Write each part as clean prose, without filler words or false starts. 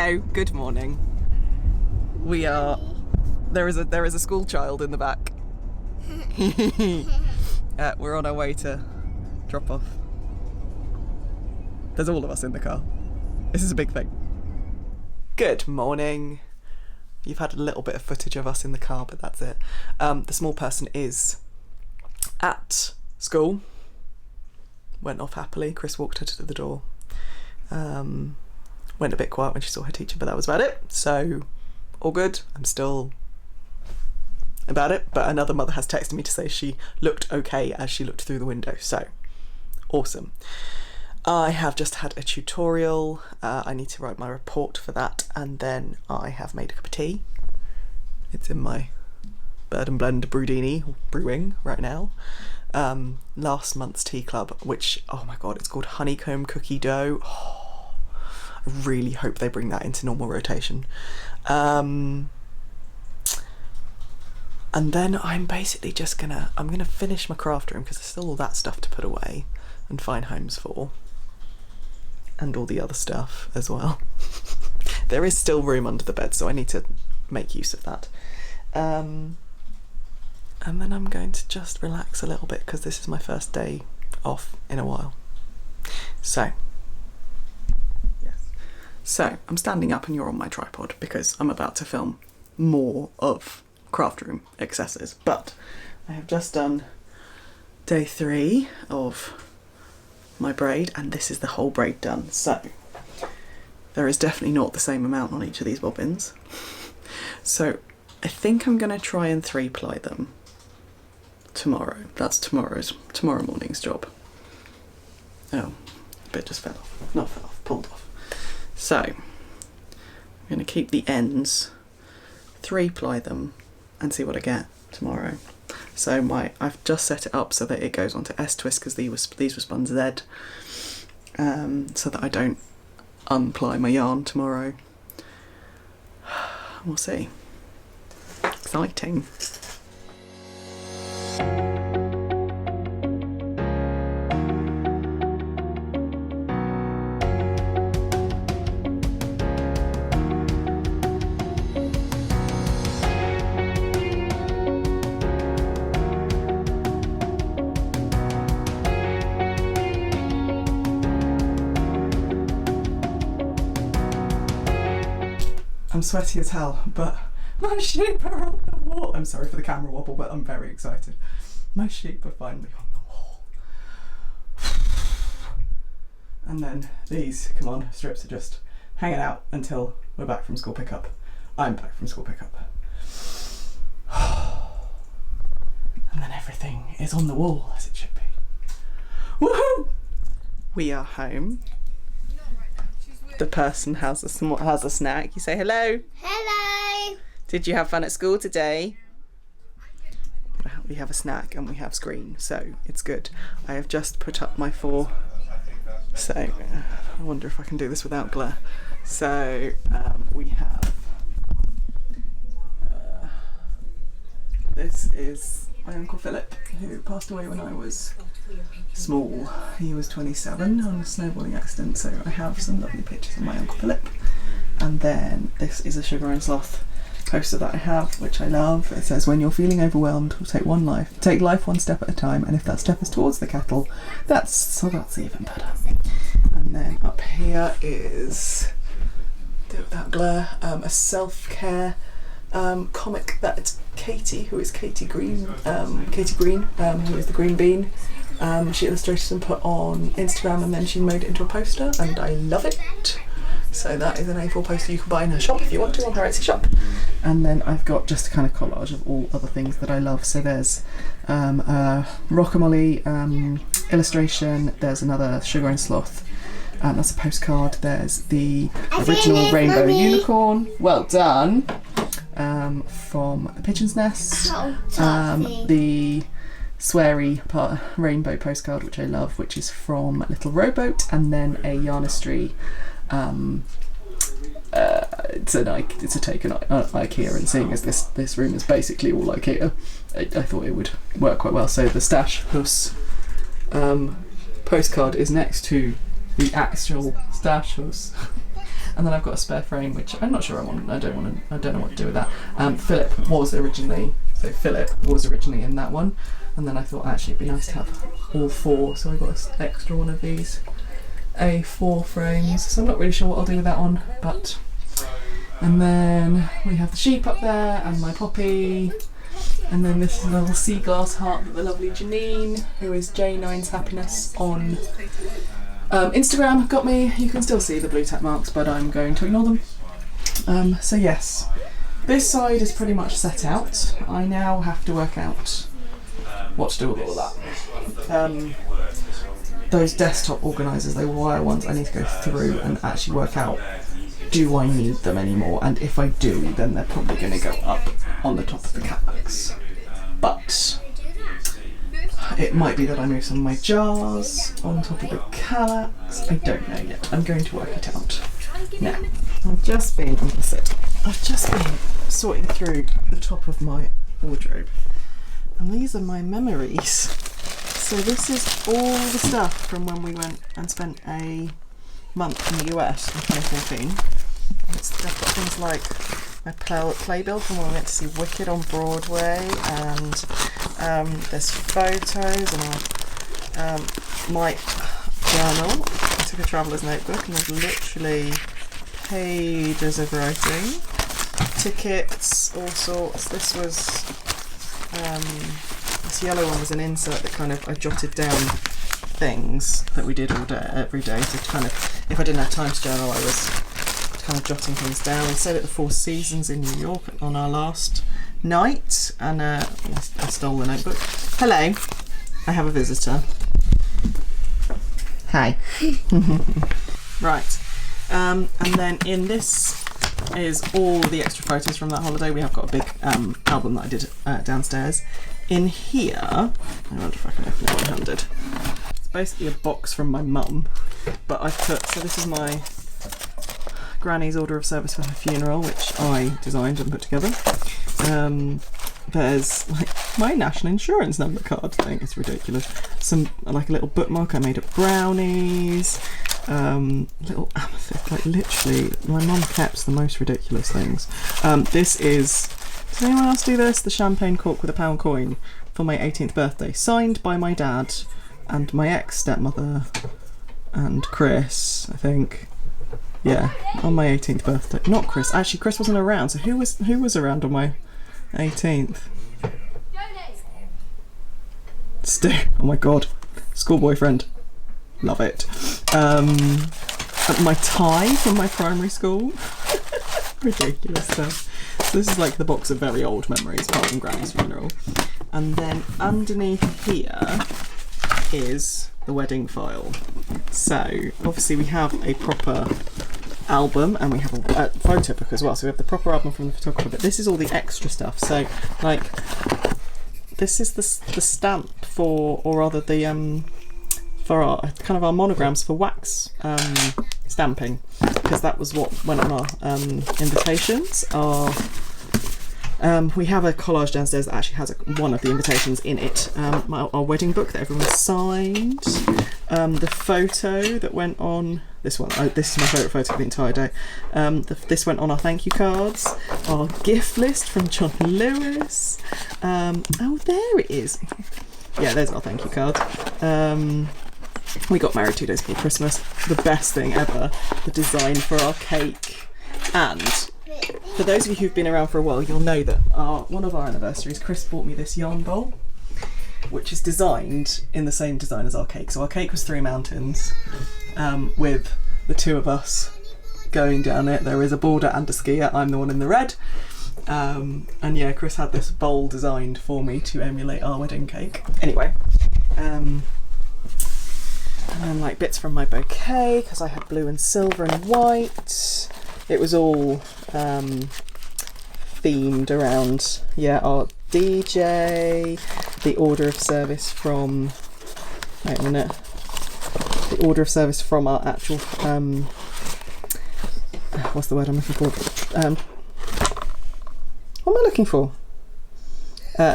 Hello, good morning. There is a school child in the back. We're on our way to drop off. There's all of us in the car. This is a big thing. Good morning. You've had a little bit of footage of us in the car, but that's it. The small person is at school. Went off happily. Chris walked her to the door. Went a bit quiet when she saw her teacher, but that was about it. So, all good. I'm still about it, but another mother has texted me to say she looked okay as she looked through the window, so awesome. I have just had a tutorial. I need to write my report for that, and then I have made a cup of tea. It's in my Bird and Blend brewing right now. Last month's tea club, which, oh my god, it's called honeycomb cookie dough. Oh, I really hope they bring that into normal rotation. And then I'm basically just I'm gonna finish my craft room because there's still all that stuff to put away and find homes for, and all the other stuff as well. There is still room under the bed, so I need to make use of that. And then I'm going to just relax a little bit because this is my first day off in a while. So, yes. So, I'm standing up and you're on my tripod because I'm about to film more of craft room excesses. But I have just done day 3 of my braid, and this is the whole braid done. So, there is definitely not the same amount on each of these bobbins. So, I think I'm going to try and 3-ply them tomorrow. That's tomorrow morning's job. Oh, a bit just fell off. Not fell off, pulled off. So, I'm going to keep the ends, 3-ply them, and see what I get tomorrow. So I've just set it up so that it goes onto S-twist because these were spun Z, so that I don't unply my yarn tomorrow. We'll see. Exciting. I'm sweaty as hell, but my sheep are on the wall. I'm sorry for the camera wobble, but I'm very excited. My sheep are finally on the wall. And then these, come on, strips are just hanging out until we're back from school pickup. I'm back from school pickup. And then everything is on the wall as it should be. Woohoo! We are home. The person has a snack. You say hello. Hello. Did you have fun at school today? We have a snack and we have screen, so it's good. I have just put up my 4. So I wonder if I can do this without glare. So we have. This is my Uncle Philip, who passed away when I was small. He was 27 on a snowballing accident, so I have some lovely pictures of my Uncle Philip. And then this is a Sugar and Sloth poster that I have, which I love. It says, "When you're feeling overwhelmed, take life one step at a time, and if that step is towards the kettle, that's even better." And then up here is, do it without glare, a self-care comic that Katie, who is Katie Green, who is the Green Bean, she illustrated and put on Instagram, and then she made it into a poster, and I love it. So that is an A4 poster you can buy in her shop if you want to, on her Etsy shop. And then I've got just a kind of collage of all other things that I love. So there's a Rockamolly illustration, there's another Sugar and Sloth, that's a postcard, there's the original Rainbow Unicorn, well done, from The Pigeon's Nest, the sweary rainbow postcard, which I love, which is from Little Rowboat, and then a Yarnistry. It's a take on IKEA, and seeing as this room is basically all IKEA, I thought it would work quite well. So the Stash House postcard is next to the actual Stash House. And then I've got a spare frame, which I'm not sure I don't know what to do with that. Philip was originally in that one, and then I thought actually it'd be nice to have all 4, so I got an extra one of these A4 frames. So I'm not really sure what I'll do with that one, but. And then we have the sheep up there and my poppy. And then this is a little sea glass heart that the lovely Janine, who is J9's Happiness on Instagram, got me. You can still see the blue tap marks, but I'm going to ignore them. So yes, this side is pretty much set out. I now have to work out what to do with all of that. Those desktop organisers, they wire ones, I need to go through and actually work out, do I need them anymore? And if I do, then they're probably going to go up on the top of the catwalks. But it might be that I move some of my jars on top of the calyx. I don't know yet. I'm going to work it out. Now, I've just been sorting through the top of my wardrobe. And these are my memories. So this is all the stuff from when we went and spent a month in the US in 2014. I've got things like my playbill from when we went to see Wicked on Broadway, and there's photos and my journal. I took a traveller's notebook and there's literally pages of writing, tickets, all sorts. This was this yellow one was an insert that kind of I jotted down things that we did all day, every day, to kind of, if I didn't have time to journal, I was kind of jotting things down. We stayed at the Four Seasons in New York on our last night, and I stole the notebook. Hello, I have a visitor. Hi. Right, and then in this is all the extra photos from that holiday. We have got a big album that I did downstairs. In here, I wonder if I can open it one-handed. It's basically a box from my mum, but I've put, so this is my granny's order of service for her funeral, which I designed and put together. There's like my national insurance number card thing, it's ridiculous. Some, like a little bookmark I made of brownies, little amethyst, like literally, my mum kept the most ridiculous things. This is, does anyone else do this? The champagne cork with a £1 coin for my 18th birthday, signed by my dad and my ex-stepmother and Chris, I think. Yeah, on my 18th birthday. Not Chris. Actually, Chris wasn't around. So who was around on my 18th? Stu. Oh my god. School boyfriend. Love it. My tie from my primary school. Ridiculous stuff. So this is like the box of very old memories, apart from Granny's funeral. And then underneath here is the wedding file. So obviously we have a proper album and we have a photo book as well. So we have the proper album from the photographer, but this is all the extra stuff. So like this is the stamp for, or rather the for our kind of our monograms for wax stamping, because that was what went on our invitations. We have a collage downstairs that actually has one of the invitations in it. Our wedding book that everyone signed. The photo that went on this one. This is my favourite photo of the entire day. This went on our thank you cards. Our gift list from John Lewis. Oh, there it is. Yeah, there's our thank you card. We got married 2 days before Christmas. The best thing ever. The design for our cake. And for those of you who've been around for a while, you'll know that one of our anniversaries, Chris bought me this yarn bowl, which is designed in the same design as our cake. So our cake was 3 mountains, with the 2 of us going down it. There is a border and a skier. I'm the one in the red. And yeah, Chris had this bowl designed for me to emulate our wedding cake. Anyway, and then like bits from my bouquet, because I had blue and silver and white. It was all themed around, yeah, our DJ, the order of service from, wait a minute, the order of service from our actual, what's the word I'm looking for? What am I looking for?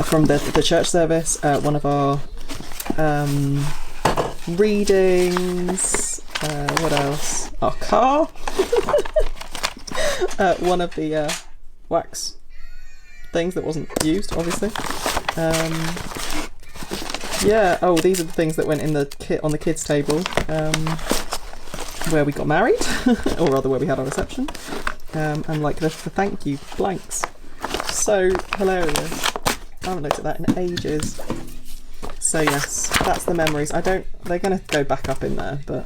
From the church service, one of our readings, what else? Our car. one of the wax things that wasn't used, obviously. Yeah, oh, these are the things that went in the kit on the kids' table where we got married, or rather where we had our reception. And like the thank you blanks. So hilarious. I haven't looked at that in ages. So yes, that's the memories. They're going to go back up in there, but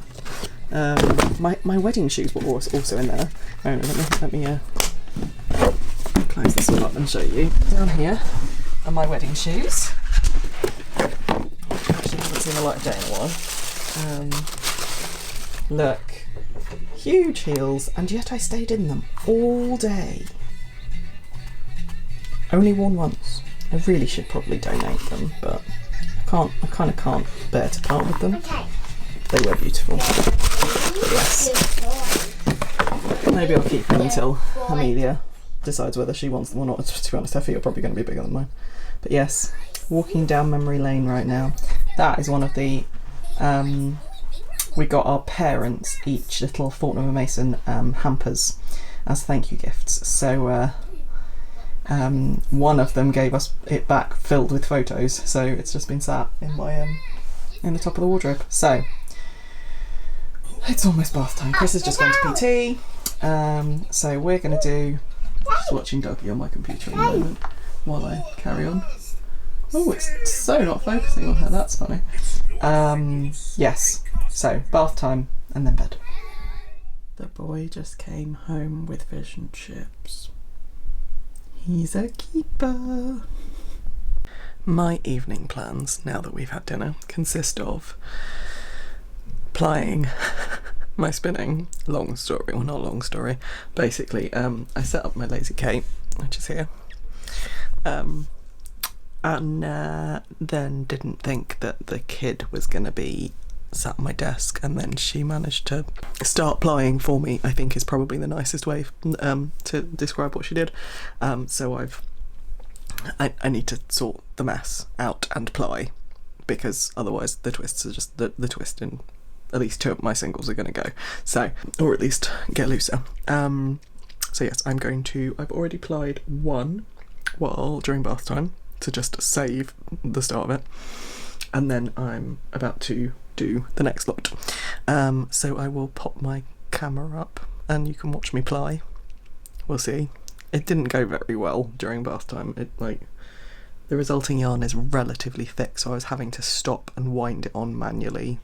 my wedding shoes were also in there. Oh, no, let me close this all up and show you. Down here are my wedding shoes. Actually haven't seen the light of day in a while. Look, huge heels, and yet I stayed in them all day. Only worn once. I really should probably donate them, but I kind of can't bear to part with them. Okay. They were beautiful. But yes. Maybe I'll keep them until Amelia decides whether she wants them or not. To be honest, her feet are probably going to be bigger than mine. But yes, walking down memory lane right now. That is one of the... we got our parents each little Fortnum & Mason hampers as thank you gifts. So one of them gave us it back filled with photos, so it's just been sat in my in the top of the wardrobe. So it's almost bath time. Chris has just gone to PT, so we're going to do just watching Dougie on my computer at the moment while I carry on. Oh, it's so not focusing on her, that's funny. Yes, so bath time and then bed. The boy just came home with fish and chips. He's a keeper. My evening plans, now that we've had dinner, consist of plying my spinning. Long story, well, not long story. Basically, I set up my lazy Kate, which is here, and then didn't think that the kid was going to be sat at my desk, and then she managed to start plying for me, I think is probably the nicest way to describe what she did. So I need to sort the mess out and ply, because otherwise the twists are just the twist in at least two of my singles are going to go, so, or at least get looser. So yes, I've already plied one during bath time to just save the start of it, and then I'm about to do the next lot. So I will pop my camera up and you can watch me ply. We'll see. It didn't go very well during bath time. The resulting yarn is relatively thick, so I was having to stop and wind it on manually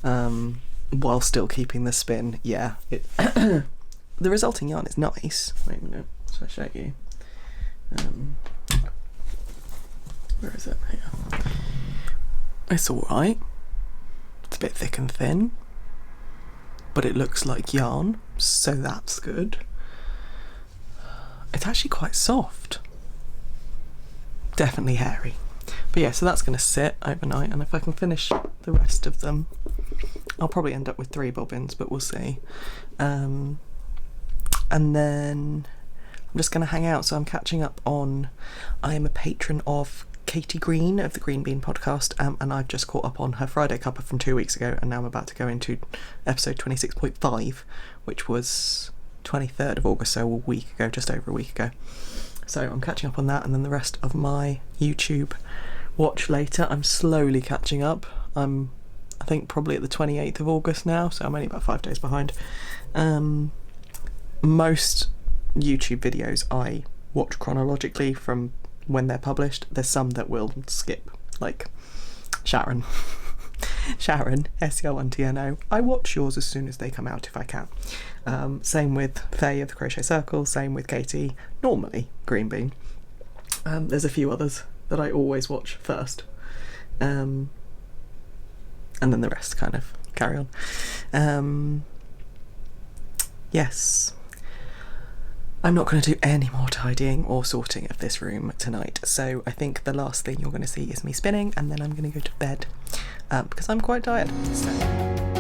while still keeping the spin. Yeah, the resulting yarn is nice. Wait a minute, so I show you. Where is it? Here. It's alright. It's a bit thick and thin, but it looks like yarn, so that's good. It's actually quite soft. Definitely hairy. But yeah, so that's going to sit overnight, and if I can finish the rest of them, I'll probably end up with 3 bobbins, but we'll see. And then I'm just going to hang out, so I'm catching up on... I am a patron of Katie Green of the Green Bean podcast, and I've just caught up on her Friday cuppa from 2 weeks ago, and now I'm about to go into episode 26.5, which was 23rd of August, so a week ago, just over a week ago. So I'm catching up on that, and then the rest of my YouTube watch later. I'm slowly catching up. I'm, I think, probably at the 28th of August now, so I'm only about 5 days behind. Most YouTube videos I watch chronologically from when they're published. There's some that will skip, like Sharon. Sharon, SEL1TNO. I watch yours as soon as they come out if I can. Same with Faye of the Crochet Circle, same with Katie, normally Green Bean. There's a few others that I always watch first. And then the rest kind of carry on. Yes. I'm not going to do any more tidying or sorting of this room tonight, so I think the last thing you're going to see is me spinning, and then I'm going to go to bed because I'm quite tired. So.